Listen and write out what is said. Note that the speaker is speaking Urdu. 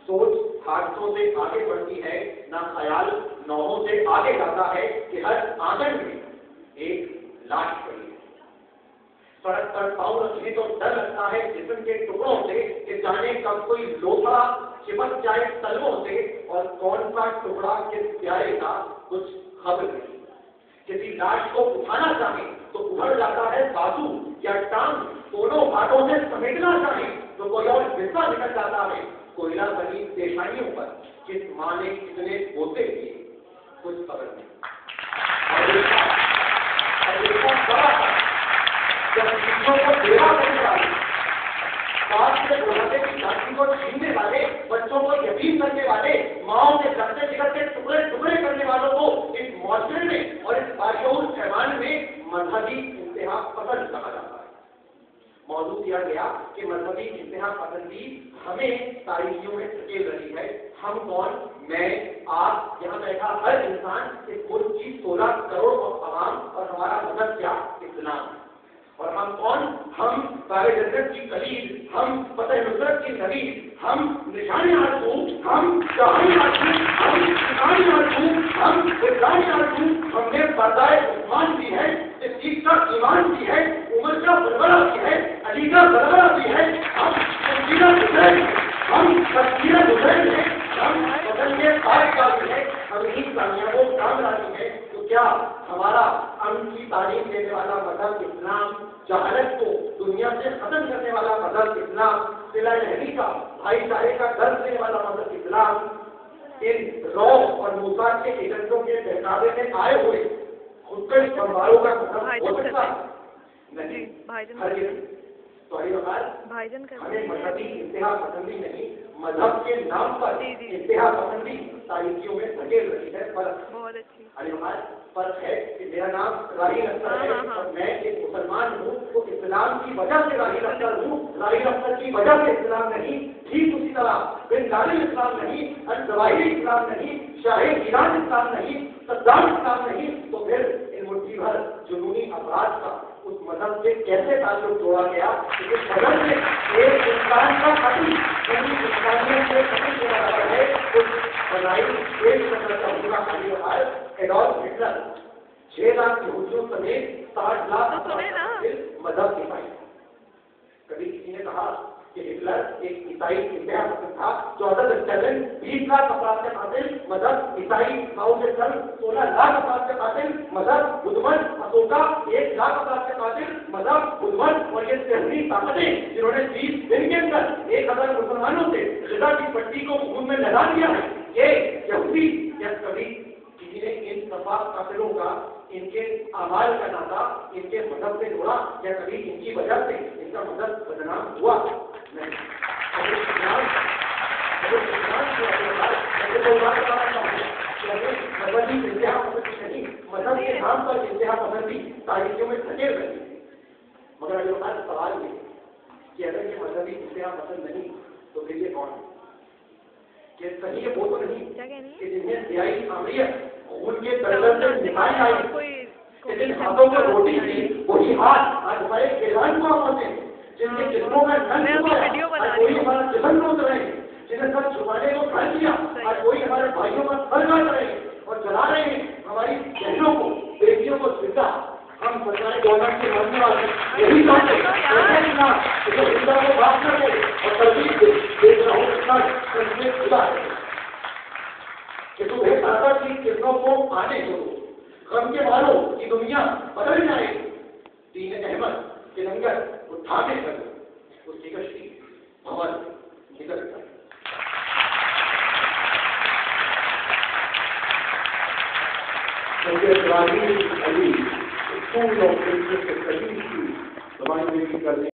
سوچ حادثوں سے آگے بڑھتی ہے، نہ خیال نوحوں سے آگے جاتا ہے کہ ہر آنگن میں ایک لاش پڑی ہے۔ سڑک پر پاؤں رکھنے تو ڈر لگتا ہے جسم کے ٹکڑوں سے کہ جانے کب کوئی لوتھڑا چپک جائے تلووں سے، اور کون سا ٹکڑا کس پیارے کا کچھ خبر نہیں۔ کسی لاش کو اٹھانا چاہے تو ابھر جاتا ہے بازو یا ٹانگ، دونوں ہاتھوں سے سمیٹنا چاہے تو کوئی اور حصہ نکل جاتا ہے۔ کوئلہ بنی پیشانیوں پر کس ماں نے کتنے بوتے کیے کچھ خبر نہیں۔ جب چیزوں کو دیوا کرنے والے، بات سے بڑھانے کی جاتی کو چھیننے والے، بچوں کو یتیم کرنے والے، ماؤں کے جگتے جگتے ٹکڑے ٹکڑے کرنے والوں کو اس معاشرے میں اور اس باشعور حیوان میں مذہبی انتہا پسند کہا جاتا ہے۔ موضوع دیا گیا کہ مذہبی انتہا پسندی ہمیں تاریخیوں میں دھکیل رہی ہے۔ ہم کون؟ میں، آپ، یہاں بیٹھا ہر انسان، اس ملک کی 16 کروڑ عوام، اور ہمارا مذہب کیا؟ اسلام۔ اور ہم کون؟ ہم باب جنت کی کلید، ہم فتح نصرت کی نوید، ہم نشان آرزو، ہم جہانی آرزو، ہم کسانی آرزو، ہم اسلامی آرزو۔ ہم نے پردائے عثمان بھی ہے، صدیق کا ایمان بھی ہے، عمر کا بلبلہ بھی ہے، علی کا بلبلہ بھی ہے، ہم تسکینہ حسین، ہم تسکینہ حسین ہیں، ہم وطن کے خواہش بھی ہے، ہم ہی کامیابوں کامرانی ہے۔ تو کیا ہمارا امن کی تعلیم دینے والا مذہب اسلام، جہالت کو دنیا سے ختم کرنے والا مذہب اسلام، صلہ رحمی کا، بھائی چارے کا درس دینے والا مذہب اسلام، ان رو اور موسیٰ کے ایجنٹوں کے بہکاوے میں آئے ہوئے خودکش بمباروں کا مذہب ہو سکتا ہے؟ نہیں، ہرگز۔ تو ہمیں مذہبی انتہا پسندی نہیں، مذہب کے نام پر انتہا پسندی تاریخیوں میں دھکیل رہی ہے۔ فرق ہے کہ میرا نام راہیل اختر ہے اور میں ایک مسلمان ہوں، تو اسلام کی وجہ سے راہیل اختر ہوں، راہیل اختر کی وجہ سے اسلام نہیں۔ ٹھیک اسی طرح بن لادن اسلام نہیں، الظواہری اسلام نہیں، شاہ ایران اسلام نہیں، صدام اسلام نہیں، تو پھر ان مٹھی بھر جنونی افراد کا اس مذہب سے کیسے تعلق جوڑا گیا؟ اس مذہب سے ایک انسان کا قتل، یعنی انسانیت سے قتل کیا جاتا ہے۔ اس بنائی ایک کرنا چاہوں گا ایڈولف ہٹلر 6 لاکھ یہودیوں سمیت 60 لاکھ مذہب عیسائی۔ کبھی کسی نے کہا کہ ہٹلر ایک عیسائی انتہا پسند تھا، 14 اسٹالن 20 لاکھ افراد کے قاتل مذہب عیسائی، ماؤ سے 16 لاکھ افراد کے قاتل مذہب بدھ، اشوکا 1 لاکھ افراد کے قاتل مذہب بدھ، اور یہ سہمی طاقتیں جنہوں نے 20 دن کے اندر 1000 مسلمانوں سے غزہ کی پٹی کو خون میں لہلا دیا ہے، یہ یہودی یا کبھی کسی نے ان صفاق قاتلوں کا ان کے اعمال کا ناطا ان کے مذہب سے جوڑا، یا کبھی ان کی وجہ سے ان کا مذہب بدنام ہوا؟ نہیں۔ مذہبی انتہا پسندی نہیں، مذہب کے نام پر انتہا پسندی تاریخیوں میں دھکیل رہی ہے۔ مگر اگر ہمارا سوال یہ کہ اگر یہ مذہبی انتہا پسند نہیں تو پھر یہ کون ہے؟ کہ صحیح وہ تو نہیں کہ جنہیں سیاہی آمریت خون کے دردر سے نکال آئی، کہ جن ہاتھوں کو روٹی تھی وہی ہاتھ آج ہمارے کیران کو ہوتے ہیں، جن کے جسموں میں نن چھپایا آج وہی ہمارا جسم روک رہے ہیں، جنہیں سب چھپانے کو گھر کیا آج وہی ہمارے بھائیوں کا سر کاٹ رہے ہیں اور جلا رہے ہیں ہماری بہنوں کو، بیٹیوں کو زندہ۔ ہم سرکاری گورنمنٹ کے ماننے والے یہی چاہتے ہیں کہ زندہ کو بات کر دے اور تربیت دے، دیکھ رہا ہوں اتنا خدا ہے کہ تمہیں دادا کی کرنوں کو آنے دو، غم کے مارو کی دنیا بدل جائے، دین احمد کے لنگر اٹھا کے کر اس کی کشتی بھون نکل جائے۔ علی اسکول آف انٹرسٹ کی زبان میں کرنے